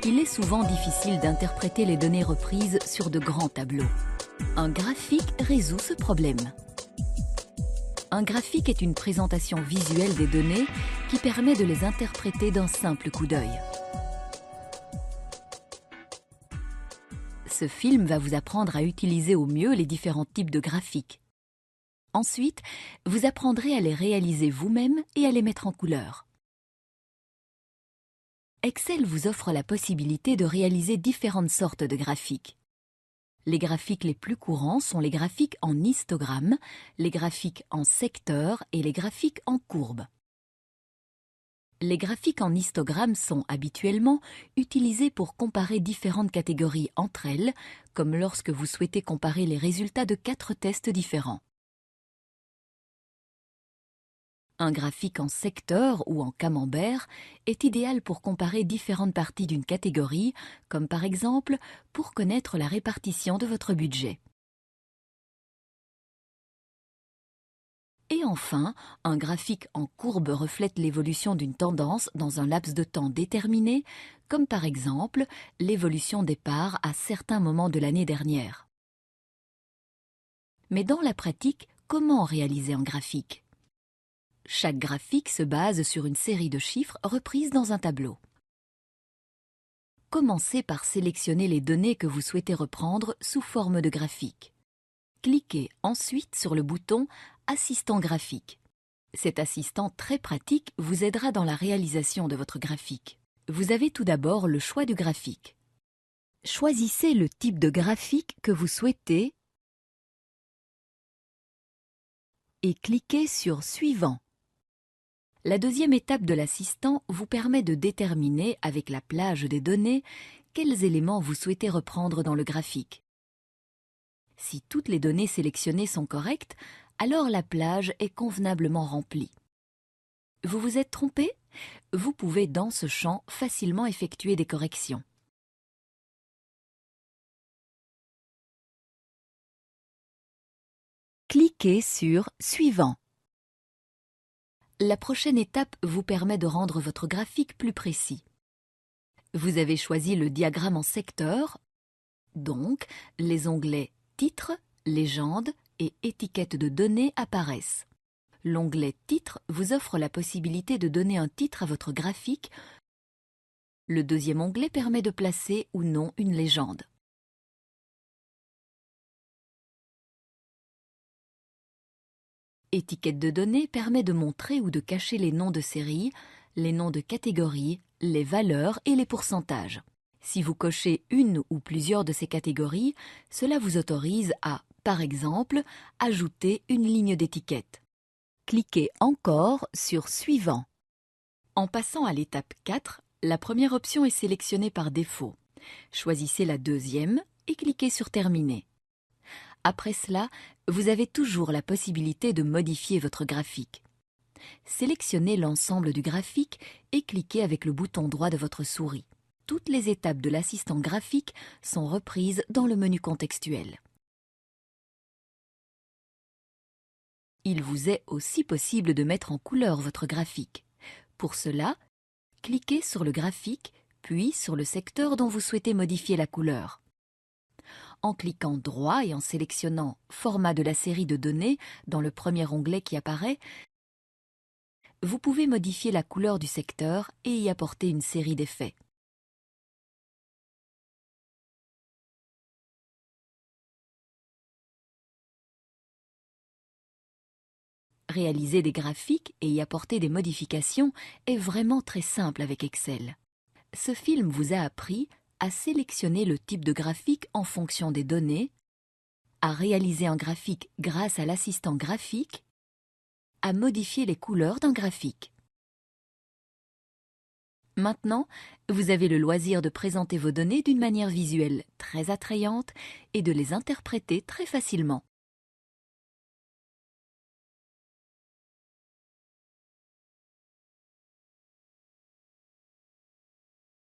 Il est souvent difficile d'interpréter les données reprises sur de grands tableaux. Un graphique résout ce problème. Un graphique est une présentation visuelle des données qui permet de les interpréter d'un simple coup d'œil. Ce film va vous apprendre à utiliser au mieux les différents types de graphiques. Ensuite, vous apprendrez à les réaliser vous-même et à les mettre en couleur. Excel vous offre la possibilité de réaliser différentes sortes de graphiques. Les graphiques les plus courants sont les graphiques en histogramme, les graphiques en secteur et les graphiques en courbe. Les graphiques en histogramme sont habituellement utilisés pour comparer différentes catégories entre elles, comme lorsque vous souhaitez comparer les résultats de 4 tests différents. Un graphique en secteur ou en camembert est idéal pour comparer différentes parties d'une catégorie, comme par exemple pour connaître la répartition de votre budget. Et enfin, un graphique en courbe reflète l'évolution d'une tendance dans un laps de temps déterminé, comme par exemple l'évolution des parts à certains moments de l'année dernière. Mais dans la pratique, comment réaliser un graphique ? Chaque graphique se base sur une série de chiffres reprises dans un tableau. Commencez par sélectionner les données que vous souhaitez reprendre sous forme de graphique. Cliquez ensuite sur le bouton « Assistant graphique ». Cet assistant très pratique vous aidera dans la réalisation de votre graphique. Vous avez tout d'abord le choix du graphique. Choisissez le type de graphique que vous souhaitez et cliquez sur « Suivant ». La deuxième étape de l'assistant vous permet de déterminer, avec la plage des données, quels éléments vous souhaitez reprendre dans le graphique. Si toutes les données sélectionnées sont correctes, alors la plage est convenablement remplie. Vous vous êtes trompé ? Vous pouvez dans ce champ facilement effectuer des corrections. Cliquez sur « Suivant ». La prochaine étape vous permet de rendre votre graphique plus précis. Vous avez choisi le diagramme en secteur, donc les onglets Titre, Légende et Étiquette de données apparaissent. L'onglet Titre vous offre la possibilité de donner un titre à votre graphique. Le deuxième onglet permet de placer ou non une légende. Étiquette de données permet de montrer ou de cacher les noms de séries, les noms de catégories, les valeurs et les pourcentages. Si vous cochez une ou plusieurs de ces catégories, cela vous autorise à, par exemple, ajouter une ligne d'étiquette. Cliquez encore sur « Suivant ». En passant à l'étape 4, la première option est sélectionnée par défaut. Choisissez la deuxième et cliquez sur « Terminer ». Après cela, vous avez toujours la possibilité de modifier votre graphique. Sélectionnez l'ensemble du graphique et cliquez avec le bouton droit de votre souris. Toutes les étapes de l'assistant graphique sont reprises dans le menu contextuel. Il vous est aussi possible de mettre en couleur votre graphique. Pour cela, cliquez sur le graphique, puis sur le secteur dont vous souhaitez modifier la couleur. En cliquant droit et en sélectionnant « Format de la série de données » dans le premier onglet qui apparaît, vous pouvez modifier la couleur du secteur et y apporter une série d'effets. Réaliser des graphiques et y apporter des modifications est vraiment très simple avec Excel. Ce film vous a appris à sélectionner le type de graphique en fonction des données, à réaliser un graphique grâce à l'assistant graphique, à modifier les couleurs d'un graphique. Maintenant, vous avez le loisir de présenter vos données d'une manière visuelle très attrayante et de les interpréter très facilement.